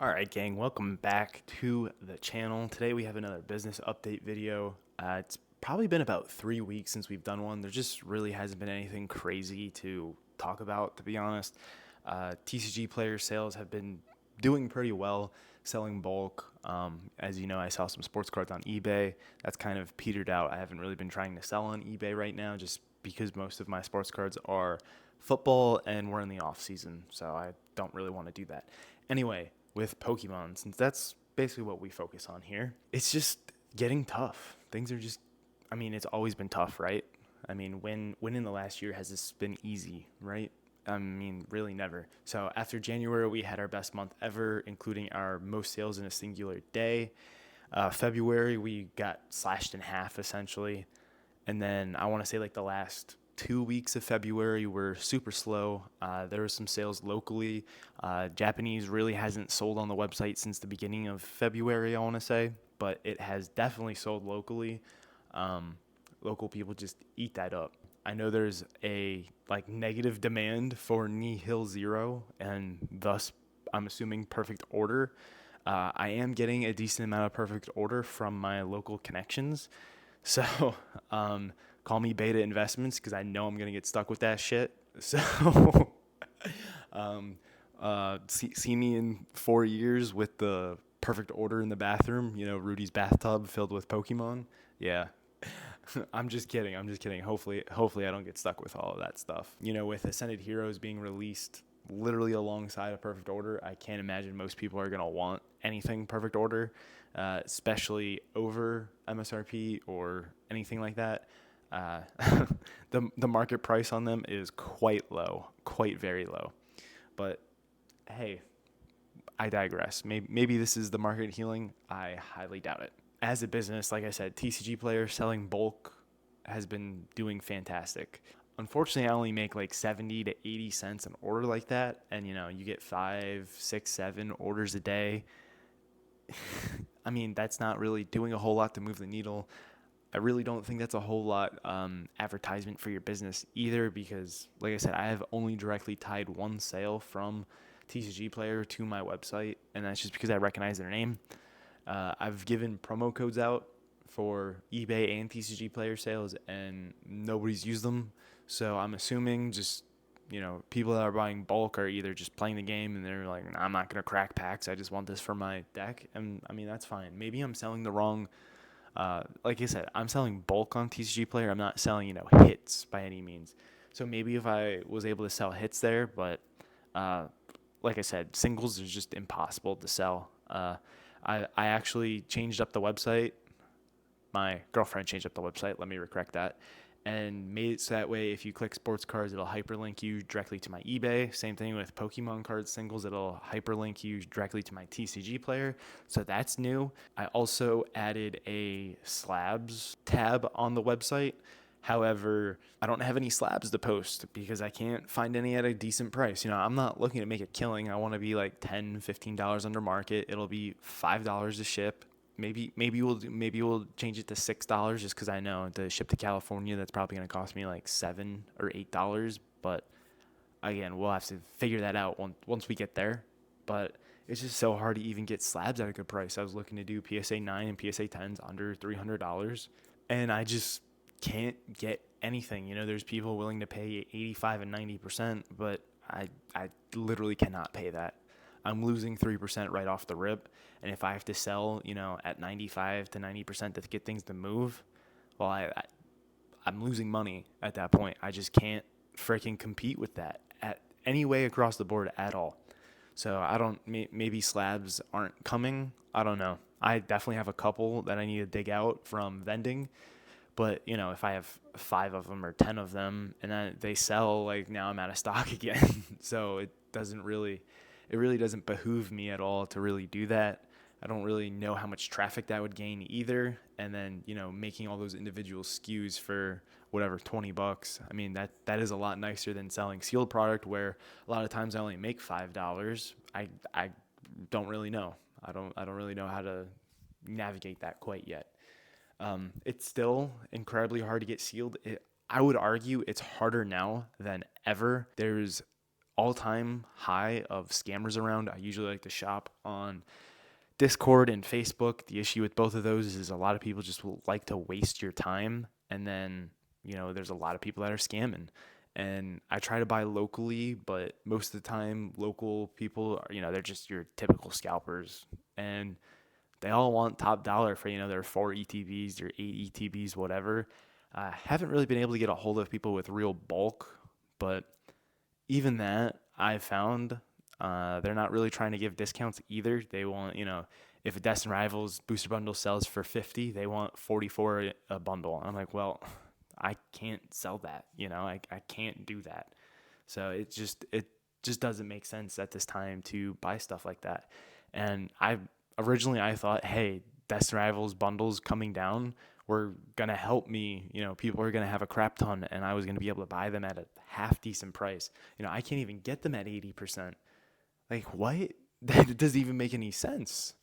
All right, gang, welcome back to the channel. Today we have another business update video. It's probably been about 3 weeks since we've done one. There just really hasn't been anything crazy to talk about, to be honest. TCG player sales have been doing pretty well, selling bulk. As you know, I saw some sports cards on eBay. That's kind of petered out. I haven't really been trying to sell on eBay right now just because most of my sports cards are football and we're in the off season, so I don't really want to do that. Anyway, with Pokemon, since that's basically what we focus on here, it's just getting tough. Things are just, it's always been tough, right? When in the last year has this been easy, right? Really never. So after January, we had our best month ever, including our most sales in a singular day. February, we got slashed in half essentially. And then I want to say like the last 2 weeks of February were super slow. There were some sales locally. Japanese really hasn't sold on the website since the beginning of February, I want to say, but it has definitely sold locally. Local people just eat that up. I know there's a like negative demand for Nihil Zero, and thus I'm assuming perfect order. I am getting a decent amount of perfect order from my local connections. So, call me beta investments because I know I'm going to get stuck with that shit. So, um, see me in 4 years with the perfect order in the bathroom, Rudy's bathtub filled with Pokemon. Yeah. I'm just kidding. I'm just kidding. Hopefully I don't get stuck with all of that stuff. With Ascended Heroes being released literally alongside a Perfect Order, I can't imagine most people are gonna want anything Perfect Order, especially over MSRP or anything like that. Uh, the market price on them is quite low, quite very low. But hey, I digress. Maybe this is the market healing. I highly doubt it. As a business, like I said, TCG player selling bulk has been doing fantastic. Unfortunately, I only make like 70 to 80 cents an order like that. And you get 5, 6, 7 orders a day. That's not really doing a whole lot to move the needle. I really don't think that's a whole lot advertisement for your business either because, like I said, I have only directly tied one sale from TCG Player to my website, and that's just because I recognize their name. I've given promo codes out for eBay and TCG Player sales, and nobody's used them. So I'm assuming just people that are buying bulk are either just playing the game and they're like, I'm not gonna crack packs. I just want this for my deck, and that's fine. Maybe I'm selling the wrong. Like I said, I'm selling bulk on TCG Player. I'm not selling hits by any means. So maybe if I was able to sell hits there, but uh, like I said, singles is just impossible to sell. I actually changed up the website. My girlfriend changed up the website. Let me correct that. And made it so that way if you click sports cards, it'll hyperlink you directly to my eBay. Same thing with Pokemoncards singles, it'll hyperlink you directly to my TCG player. So that's new. I also added a slabs tab on the website. However, I don't have any slabs to post because I can't find any at a decent price. I'm not looking to make a killing. I want to be like $10, $15 under market. It'll be $5 to ship. Maybe we'll change it to $6 just because I know to ship to California that's probably gonna cost me like $7 or $8. But again, we'll have to figure that out once we get there. But it's just so hard to even get slabs at a good price. I was looking to do PSA 9 and PSA 10s under $300, and I just can't get anything. There's people willing to pay 85 and 90%, but I literally cannot pay that. I'm losing 3% right off the rip. And if I have to sell, at 95 to 90% to get things to move, well, I'm losing money at that point. I just can't freaking compete with that at any way across the board at all. So I don't, maybe slabs aren't coming. I don't know. I definitely have a couple that I need to dig out from vending. But, if I have 5 of them or 10 of them and then they sell, like now I'm out of stock again. So it really doesn't behoove me at all to really do that. I don't really know how much traffic that would gain either. And then, making all those individual SKUs for whatever, $20. That is a lot nicer than selling sealed product where a lot of times I only make $5. I don't really know. I don't really know how to navigate that quite yet. It's still incredibly hard to get sealed. I would argue it's harder now than ever. There's all-time high of scammers around. I usually like to shop on Discord and Facebook. The issue with both of those is a lot of people just will like to waste your time, and then there's a lot of people that are scamming. And I try to buy locally, but most of the time, local people are, they're just your typical scalpers, and they all want top dollar for their 4 ETBs, their 8 ETBs, whatever. I haven't really been able to get a hold of people with real bulk, but even that I found they're not really trying to give discounts either. They want, if a Destin Rivals booster bundle sells for 50, they want 44 a bundle. I'm like, well, I can't sell that. I can't do that. So it just doesn't make sense at this time to buy stuff like that. And I thought, hey, Destin Rivals bundles coming down were gonna help me. People are gonna have a crap ton, and I was gonna be able to buy them at a half decent price. I can't even get them at 80%. Like what? That doesn't even make any sense.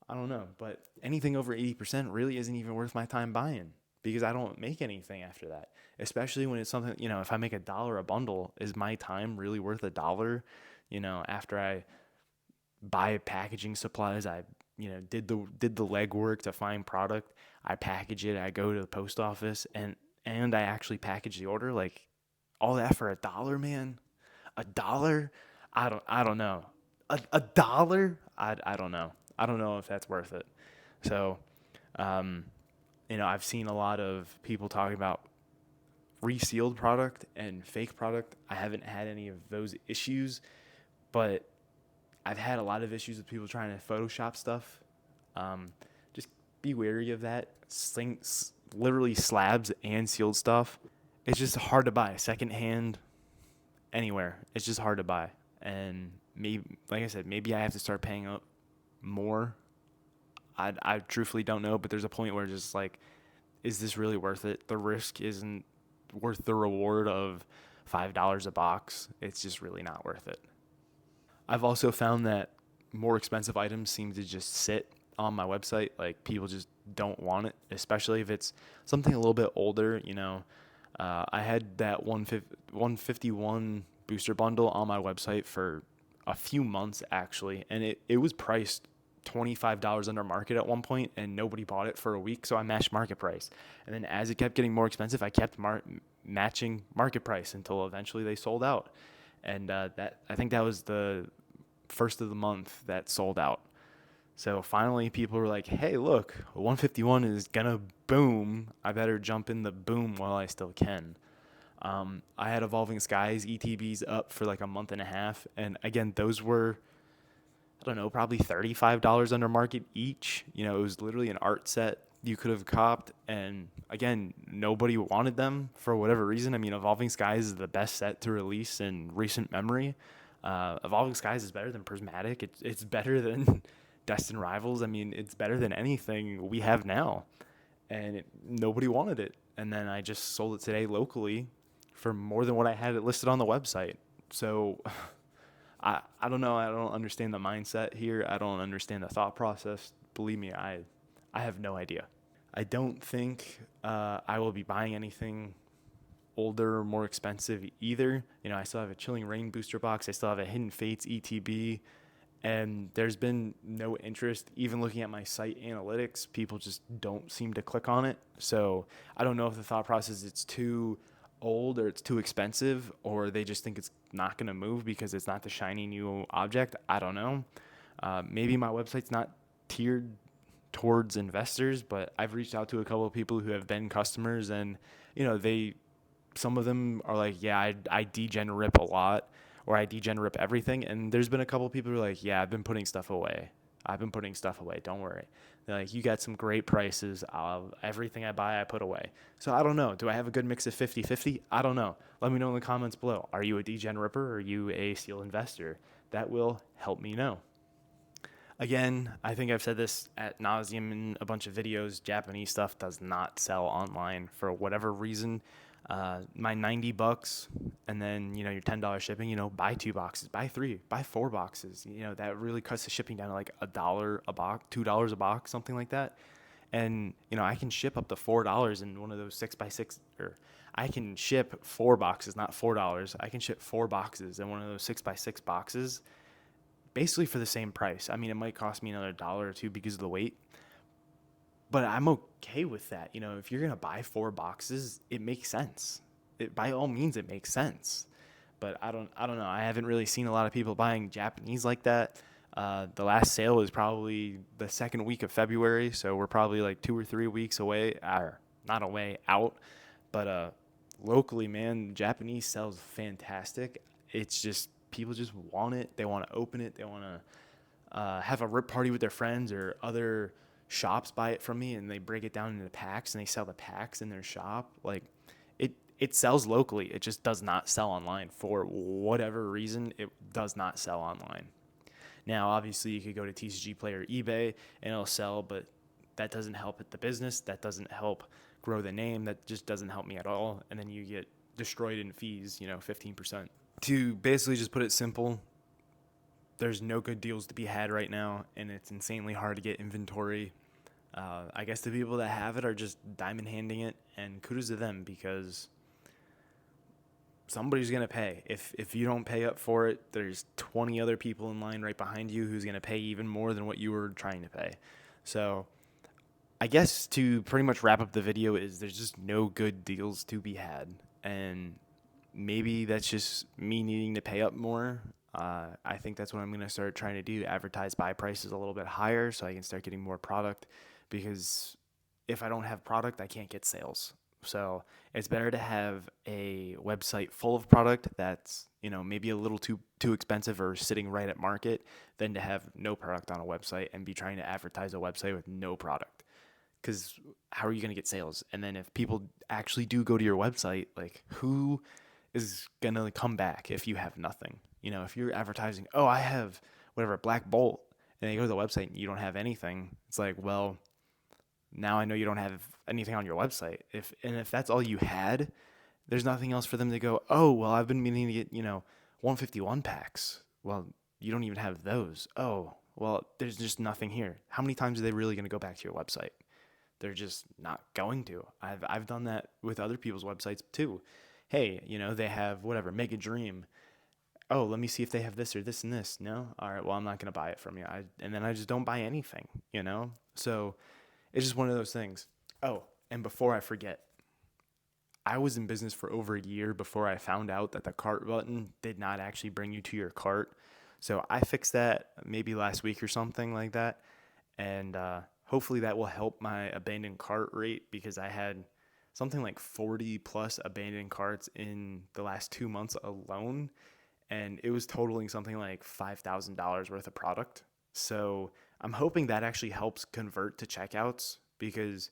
I don't know, but anything over 80% really isn't even worth my time buying because I don't make anything after that. Especially when it's something, if I make $1 a bundle, is my time really worth $1? After I buy packaging supplies, I did the legwork to find product, I package it, I go to the post office and I actually package the order. Like all that for $1, man. $1? I don't know. A dollar? I don't know. I don't know if that's worth it. So, um, I've seen a lot of people talking about resealed product and fake product. I haven't had any of those issues, but I've had a lot of issues with people trying to Photoshop stuff. Just be wary of that. Literally slabs and sealed stuff. It's just hard to buy secondhand anywhere. It's just hard to buy, and maybe, like I said, maybe I have to start paying up more. I truthfully don't know, but there's a point where it's just like, is this really worth it? The risk isn't worth the reward of $5 a box. It's just really not worth it. I've also found that more expensive items seem to just sit on my website. Like people just don't want it, especially if it's something a little bit older. I had that 151 booster bundle on my website for a few months actually, and it was priced $25 under market at one point, and nobody bought it for a week. So I matched market price, and then as it kept getting more expensive, I kept matching market price until eventually they sold out. And that I think that was the first of the month that sold out. So finally, people were like, "Hey, look, 151 is gonna boom. I better jump in the boom while I still can." I had Evolving Skies ETBs up for like a month and a half, and again, those were, I don't know, probably $35 under market each. It was literally an art set you could have copped, and again, nobody wanted them for whatever reason. I mean, Evolving Skies is the best set to release in recent memory. Evolving Skies is better than Prismatic. It's better than Destin Rivals. I mean, it's better than anything we have now, and nobody wanted it. And then I just sold it today locally for more than what I had it listed on the website. So I don't know. I don't understand the mindset here. I don't understand the thought process. Believe me, I have no idea. I don't think I will be buying anything older or more expensive either. I still have a Chilling Reign booster box. I still have a Hidden Fates ETB, and there's been no interest. Even looking at my site analytics, people just don't seem to click on it. So I don't know if the thought process is it's too old or it's too expensive, or they just think it's not going to move because it's not the shiny new object. I don't know. Maybe my website's not tiered towards investors, but I've reached out to a couple of people who have been customers, and some of them are like, yeah, I degen rip a lot, or I degen rip everything. And there's been a couple of people who are like, yeah, I've been putting stuff away. Don't worry. They're like, you got some great prices. Everything I buy, I put away. So I don't know. Do I have a good mix of 50-50? I don't know. Let me know in the comments below. Are you a degen ripper, or are you a seal investor? That will help me know. Again, I think I've said this ad nauseum in a bunch of videos. Japanese stuff does not sell online for whatever reason. My $90, and then your $10 shipping. Buy 2 boxes, buy 3, buy 4 boxes. That really cuts the shipping down to like $1 a box, $2 a box, something like that. And I can ship up to $4 in one of those 6x6, or I can ship 4 boxes, not $4. I can ship 4 boxes in one of those 6x6 boxes, basically for the same price. I mean, it might cost me another dollar or two because of the weight, but I'm okay with that. If you're gonna buy 4 boxes, it makes sense. By all means, it makes sense. But I don't know. I haven't really seen a lot of people buying Japanese like that. The last sale was probably the second week of February, so we're probably like 2 or 3 weeks away, or not away, out. But locally, man, Japanese sells fantastic. It's just people just want it. They want to open it. They want to have a rip party with their friends, or other shops buy it from me and they break it down into packs and they sell the packs in their shop. Like it sells locally. It just does not sell online for whatever reason. It does not sell online. Now, obviously, you could go to TCG Play or eBay and it'll sell, but that doesn't help the business. That doesn't help grow the name. That just doesn't help me at all. And then you get destroyed in fees, 15%. To basically just put it simple, there's no good deals to be had right now, and it's insanely hard to get inventory. I guess the people that have it are just diamond handing it, and kudos to them, because somebody's going to pay. If you don't pay up for it, there's 20 other people in line right behind you who's going to pay even more than what you were trying to pay. So I guess to pretty much wrap up the video is there's just no good deals to be had. And maybe that's just me needing to pay up more. I think that's what I'm going to start trying to do, advertise buy prices a little bit higher so I can start getting more product, because if I don't have product, I can't get sales. So it's better to have a website full of product that's, maybe a little too expensive or sitting right at market, than to have no product on a website and be trying to advertise a website with no product. Because how are you going to get sales? And then if people actually do go to your website, like, who is going to come back if you have nothing? If you're advertising, oh, I have whatever, Black Bolt, and they go to the website and you don't have anything, it's like, well, now I know you don't have anything on your website. If that's all you had, there's nothing else for them to go, oh, well, I've been meaning to get, 151 packs. Well, you don't even have those. Oh, well, there's just nothing here. How many times are they really going to go back to your website? They're just not going to. I've done that with other people's websites too. Hey, they have whatever, Mega Dream. Oh, let me see if they have this or this and this. No? All right, well, I'm not going to buy it from you. And then I just don't buy anything, So it's just one of those things. Oh, and before I forget, I was in business for over a year before I found out that the cart button did not actually bring you to your cart. So I fixed that maybe last week or something like that. And hopefully that will help my abandoned cart rate, because I had something like 40 plus abandoned carts in the last 2 months alone. And it was totaling something like $5,000 worth of product. So I'm hoping that actually helps convert to checkouts, because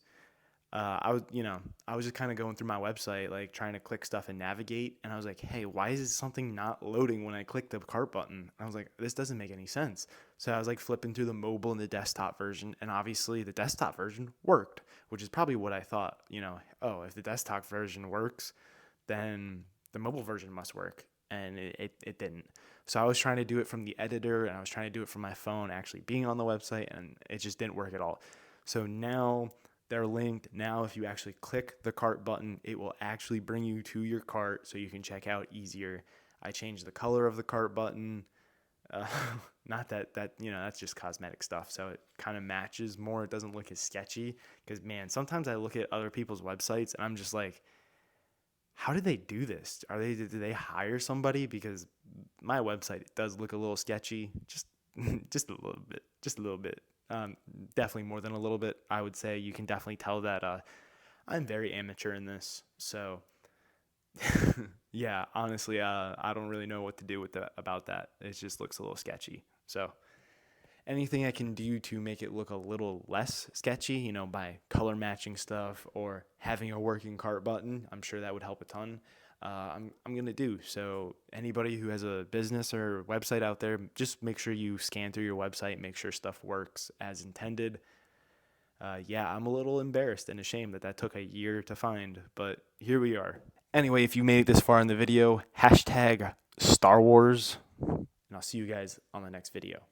I was just kind of going through my website, like trying to click stuff and navigate. And I was like, hey, why is something not loading when I click the cart button? And I was like, this doesn't make any sense. So I was like flipping through the mobile and the desktop version. And obviously the desktop version worked, which is probably what I thought, oh, if the desktop version works, then the mobile version must work. And it didn't. So I was trying to do it from the editor, and I was trying to do it from my phone actually being on the website, and it just didn't work at all. So now they're linked. Now if you actually click the cart button, it will actually bring you to your cart so you can check out easier. I changed the color of the cart button. Not that that's just cosmetic stuff, so it kind of matches more. It doesn't look as sketchy, because man, sometimes I look at other people's websites and I'm just like, how did they do this? Did they hire somebody? Because my website, it does look a little sketchy, just just a little bit. Definitely more than a little bit. I would say you can definitely tell that I'm very amateur in this. So yeah, honestly, I don't really know what to do about that. It just looks a little sketchy. So anything I can do to make it look a little less sketchy, by color matching stuff or having a working cart button, I'm sure that would help a ton. I'm going to do. So anybody who has a business or website out there, just make sure you scan through your website, make sure stuff works as intended. Yeah, I'm a little embarrassed and ashamed that took a year to find, but here we are. Anyway, if you made it this far in the video, #Star Wars, and I'll see you guys on the next video.